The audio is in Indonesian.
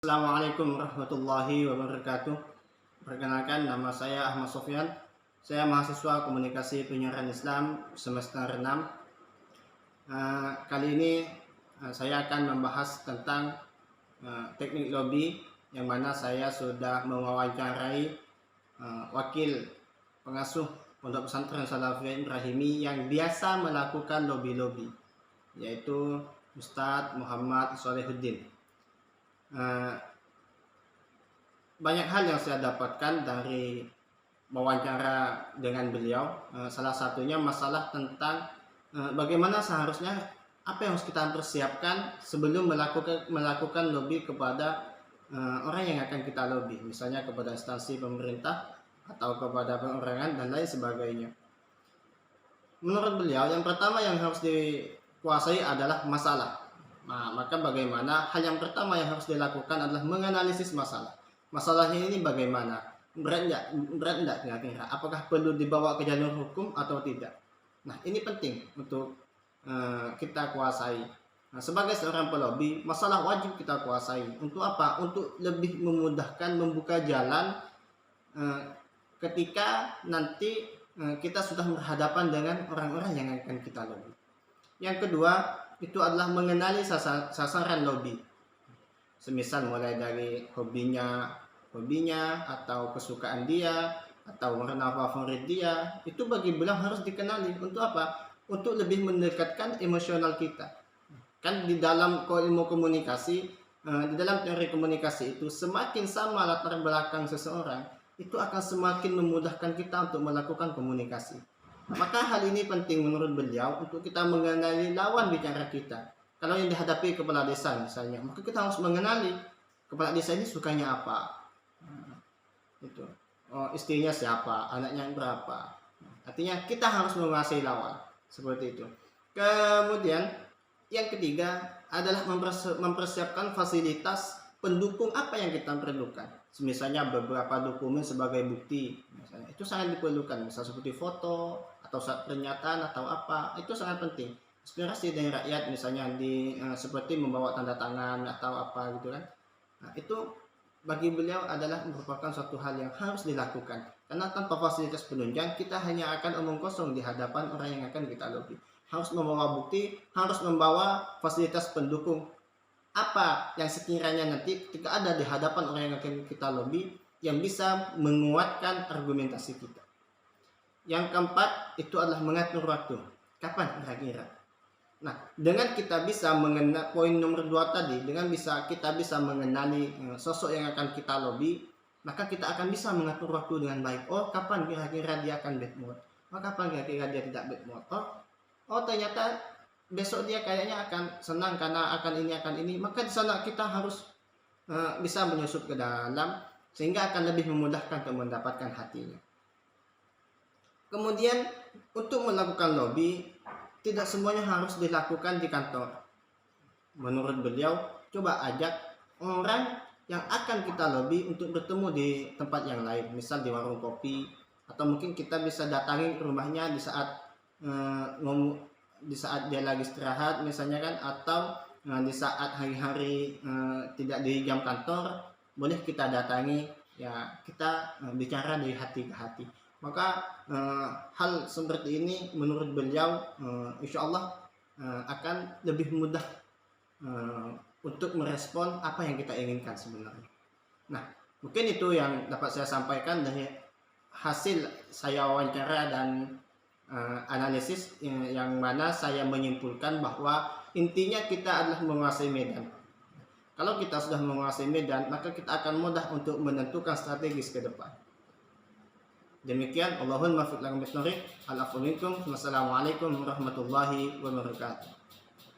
Assalamualaikum warahmatullahi wabarakatuh. Perkenalkan, nama saya Ahmad Sofyan. Saya mahasiswa Komunikasi Penyiaran Islam semester 6. Kali ini saya akan membahas tentang teknik lobby, yang mana saya sudah mewawancarai wakil pengasuh Pondok Pesantren Salafiyah Ibrahimi yang biasa melakukan lobby-lobby, yaitu Ustadz Muhammad Sholihuddin. Banyak hal yang saya dapatkan dari wawancara dengan beliau. Salah satunya masalah tentang bagaimana seharusnya, apa yang harus kita persiapkan sebelum melakukan lobby kepada orang yang akan kita lobby, misalnya kepada instansi pemerintah atau kepada perorangan dan lain sebagainya. Menurut beliau, yang pertama yang harus dikuasai adalah masalah. Maka bagaimana? Hal yang pertama yang harus dilakukan adalah menganalisis masalah. Masalahnya ini bagaimana? Berat enggak kira-kira? Apakah perlu dibawa ke jalur hukum atau tidak? Nah, ini penting untuk kita kuasai. Nah, sebagai seorang pelobi, masalah wajib kita kuasai. Untuk apa? Untuk lebih memudahkan membuka jalan ketika nanti kita sudah berhadapan dengan orang-orang yang akan kita lobby. Yang kedua, itu adalah mengenali sasaran lobby. Semisal mulai dari hobinya atau kesukaan dia atau warna favorit dia, itu bagi beliau harus dikenali. Untuk apa? Untuk lebih mendekatkan emosional kita. Kan di dalam ilmu komunikasi, di dalam teori komunikasi itu, semakin sama latar belakang seseorang, itu akan semakin memudahkan kita untuk melakukan komunikasi. Maka hal ini penting menurut beliau untuk kita mengenali lawan bicara kita. Kalau yang dihadapi kepala desa misalnya, maka kita harus mengenali kepala desa ini sukanya apa. Itu. Istrinya siapa, anaknya berapa. Artinya kita harus menguasai lawan. Seperti itu. Kemudian yang ketiga adalah mempersiapkan fasilitas pendukung apa yang kita perlukan. Misalnya beberapa dokumen sebagai bukti, misalnya itu sangat diperlukan, misalnya seperti foto atau surat pernyataan atau apa, itu sangat penting. Inspirasi dari rakyat misalnya seperti membawa tanda tangan atau apa gitu kan. Nah, itu bagi beliau adalah merupakan suatu hal yang harus dilakukan, karena tanpa fasilitas penunjang kita hanya akan omong kosong di hadapan orang yang akan kita lobby. Harus membawa bukti, harus membawa fasilitas pendukung apa yang sekiranya nanti ketika ada di hadapan orang yang akan kita lobby, yang bisa menguatkan argumentasi kita. Yang keempat itu adalah mengatur waktu. Kapan kira-kira? Nah, dengan kita bisa mengenal poin nomor 2 tadi, dengan kita bisa mengenali sosok yang akan kita lobby, maka kita akan bisa mengatur waktu dengan baik. Oh, kapan kira-kira dia akan bad mood? Oh, kapan kira-kira dia tidak bad mood? Oh, ternyata besok dia kayaknya akan senang karena akan ini, maka di sana kita harus bisa menyusup ke dalam, sehingga akan lebih memudahkan untuk mendapatkan hatinya. Kemudian untuk melakukan lobby, tidak semuanya harus dilakukan di kantor. Menurut beliau, coba ajak orang yang akan kita lobby untuk bertemu di tempat yang lain, misal di warung kopi, atau mungkin kita bisa datangi rumahnya di saat dia lagi istirahat misalnya kan, atau di saat hari-hari tidak di jam kantor, boleh kita datangi, ya kita bicara dari hati ke hati. Maka hal seperti ini menurut beliau insya Allah akan lebih mudah untuk merespon apa yang kita inginkan sebenarnya. Nah, mungkin itu yang dapat saya sampaikan dari hasil saya wawancara dan analisis, yang mana saya menyimpulkan bahwa intinya kita adalah menguasai medan. Kalau kita sudah menguasai medan, maka kita akan mudah untuk menentukan strategis ke depan. Demikian, Allahumma muwaffiq. Assalamualaikum warahmatullahi wabarakatuh.